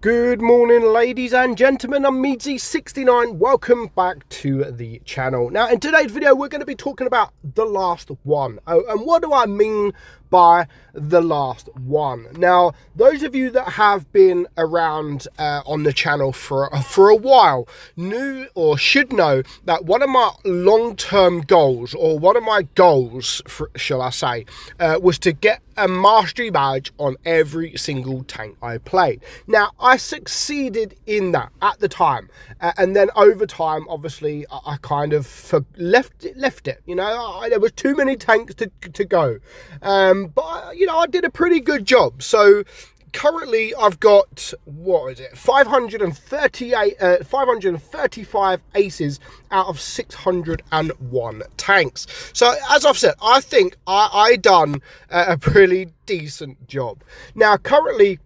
Good morning, ladies and gentlemen. I'm meadsyreplays. Welcome back to the channel. Now, in today's video, we're going to be talking about the last one. Oh, and what do I mean by the last one? Now, those of you that have been around on the channel for a while knew or should know that one of my long-term goals, or one of my goals, shall I say, was to get a mastery badge on every single tank I played. Now, I succeeded in that at the time, and then over time, obviously, I kind of left it. You know, there was too many tanks to go, but you know, I did a pretty good job. So currently, I've got, 535 aces out of 601 tanks. So, as I've said, I think I done a pretty decent job. Now, currently,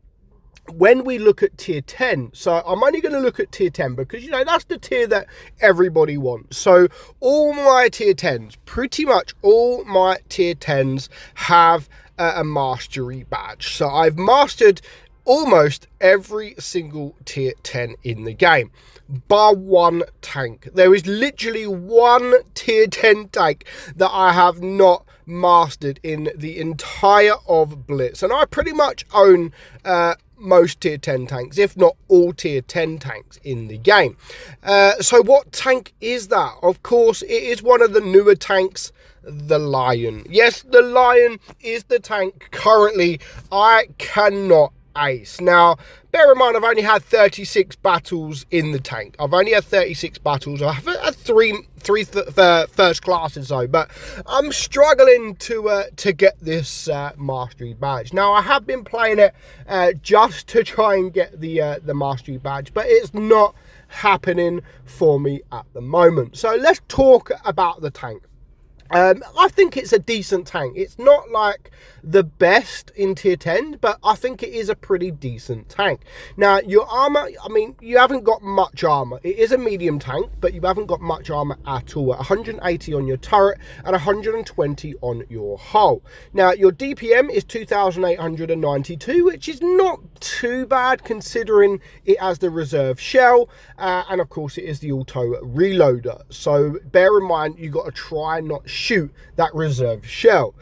when we look at tier 10, so I'm only going to look at tier 10 because, you know, that's the tier that everybody wants. So all my tier 10s, pretty much all my tier 10s have a mastery badge. So I've mastered almost every single tier 10 in the game, bar one tank. There is literally one tier 10 tank that I have not mastered in the entire of Blitz, and I pretty much own most tier 10 tanks, if not all tier 10 tanks in the game. So what tank is that? Of course, it is one of the newer tanks, the Lion. Yes, the Lion is the tank currently I cannot ace. Now, bear in mind, I've only had 36 battles in the tank. I've only had 36 battles. I've had three first classes though, but I'm struggling to get this mastery badge. Now, I have been playing it just to try and get the mastery badge, but it's not happening for me at the moment. So let's talk about the tank. I think it's a decent tank. It's not like the best in tier 10, but I think it is a pretty decent tank. Now, your armor, I mean, you haven't got much armor. It is a medium tank, but you haven't got much armor at all. 180 on your turret and 120 on your hull. Now, your DPM is 2,892, which is not too bad considering it has the reserve shell, and of course it is the auto reloader. So bear in mind, you got to try and not shoot that reserve shell.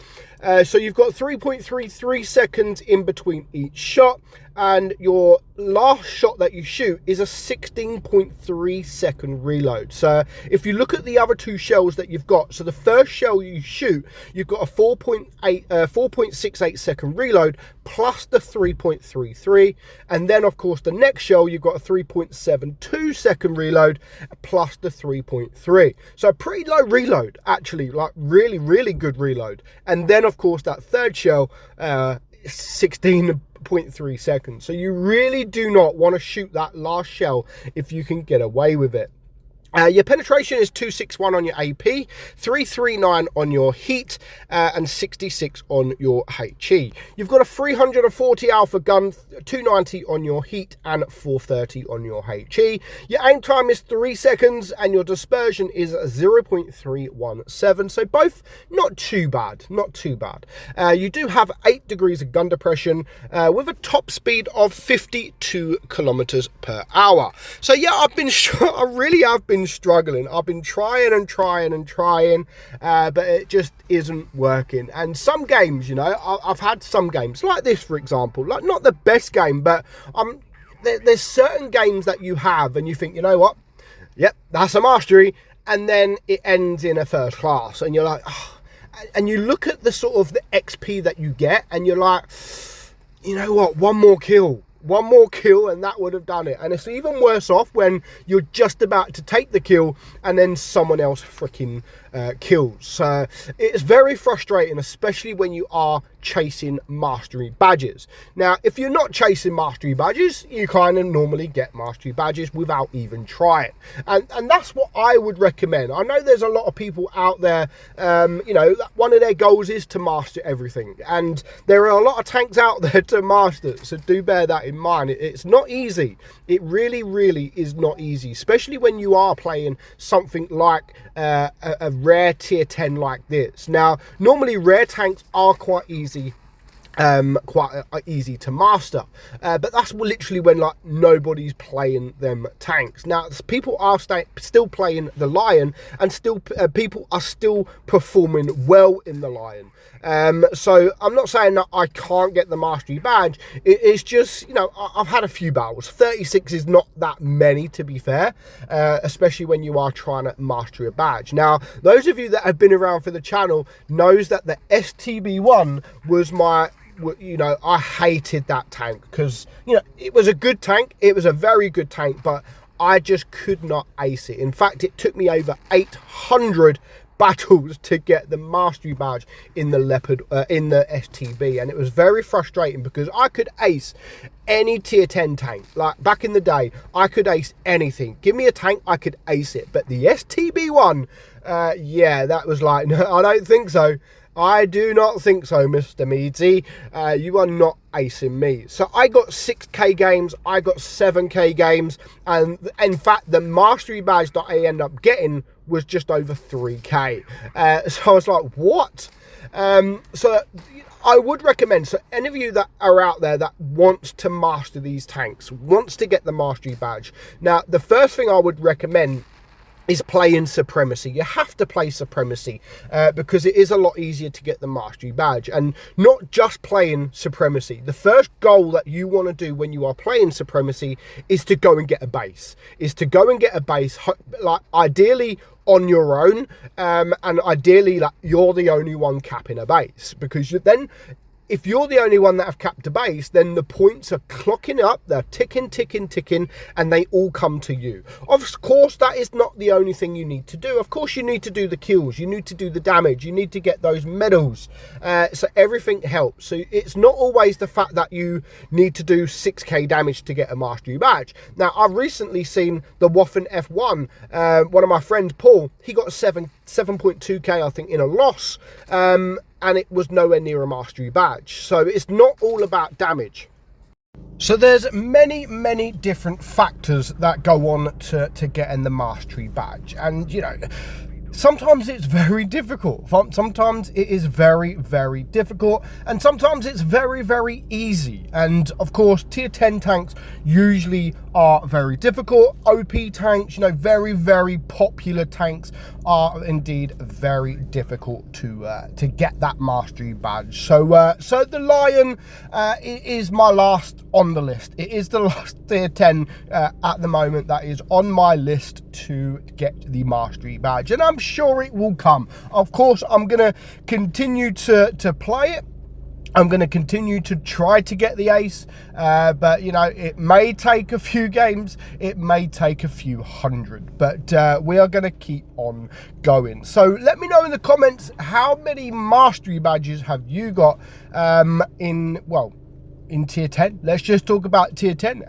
So you've got 3.33 seconds in between each shot, and your last shot that you shoot is a 16.3 second reload. So if you look at the other two shells that you've got, so the first shell you shoot, you've got a 4.68 second reload plus the 3.33, and then of course the next shell you've got a 3.72 second reload plus the 3.3. So pretty low reload, actually, like really good reload. And then of course that third shell, 16.3 seconds. So you really do not want to shoot that last shell if you can get away with it. Your penetration is 261 on your AP, 339 on your heat, and 66 on your HE. You've got a 340 alpha gun, 290 on your heat, and 430 on your HE. Your aim time is 3 seconds, and your dispersion is 0.317. So both not too bad, not too bad. You do have 8 degrees of gun depression with a top speed of 52 kilometers per hour. So yeah, I really have been struggling. I've been trying, but it just isn't working. And some games, you know, I've had some games like this, for example, like not the best game, but there's certain games that you have and you think, you know what, yep, that's a mastery, and then it ends in a first class, and you're like, oh, and you look at the sort of the XP that you get, and you're like, you know what, one more kill, and that would have done it. And it's even worse off when you're just about to take the kill and then someone else freaking kills. So it's very frustrating, especially when you are chasing mastery badges. Now, if you're not chasing mastery badges, you kind of normally get mastery badges without even trying. And that's what I would recommend. I know there's a lot of people out there, you know, one of their goals is to master everything. And there are a lot of tanks out there to master. So do bear that in mind. It's not easy. It really is not easy, especially when you are playing something like a rare tier 10 like this. Now, normally rare tanks are quite easy quite easy to master, but that's literally when like nobody's playing them tanks. Now people are still playing the Lion, and still people are still performing well in the Lion. So I'm not saying that I can't get the mastery badge. It's just, you know, I've had a few battles. 36 is not that many, to be fair, especially when you are trying to master a badge. Now, those of you that have been around for the channel knows that the STB1 was my, you know, I hated that tank because, you know, it was a good tank. It was a very good tank, but I just could not ace it. In fact, it took me over 800 battles to get the mastery badge in the Leopard, in the STB, and it was very frustrating because I could ace any tier 10 tank. Like back in the day, I could ace anything. Give me a tank, I could ace it. But the STB one, yeah, that was like, no, I don't think so. I do not think so, Mr. Meadsy. You are not acing me. So I got 6k games, I got 7k games, and in fact, the mastery badge that I ended up getting was just over 3k. So I was like, what? So I would recommend, so any of you that are out there that wants to master these tanks, wants to get the mastery badge. Now, the first thing I would recommend is playing Supremacy. You have to play Supremacy because it is a lot easier to get the mastery badge, and not just playing Supremacy. The first goal that you want to do when you are playing Supremacy is to go and get a base, like ideally on your own, and ideally like you're the only one capping a base, because then if you're the only one that have capped a base, then the points are clocking up, they're ticking, and they all come to you. Of course, that is not the only thing you need to do. Of course, you need to do the kills, you need to do the damage, you need to get those medals. So everything helps. So it's not always the fact that you need to do 6k damage to get a mastery badge. Now, I've recently seen the Waffen F1, one of my friends, Paul, he got 7.2k, I think, in a loss. And it was nowhere near a mastery badge. So it's not all about damage. So there's many different factors that go on to getting the mastery badge. And, you know, sometimes it's very difficult. Sometimes it is very difficult, and sometimes it's very easy. And of course, tier 10 tanks usually are very difficult. OP tanks, you know, very popular tanks are indeed very difficult to get that mastery badge. So so the Lion is my last on the list. It is the last tier 10 at the moment that is on my list to get the mastery badge, and I'm sure it will come. Of course, I'm gonna continue to play it. I'm going to continue to try to get the ace, but, you know, it may take a few games, it may take a few hundred, but we are going to keep on going. So let me know in the comments, how many mastery badges have you got in tier 10? Let's just talk about tier 10.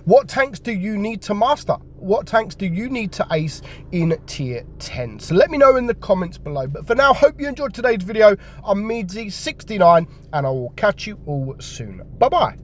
What tanks do you need to master? What tanks do you need to ace in tier 10? So let me know in the comments below. But for now, hope you enjoyed today's video. I'm meadsy69, and I will catch you all soon. Bye-bye.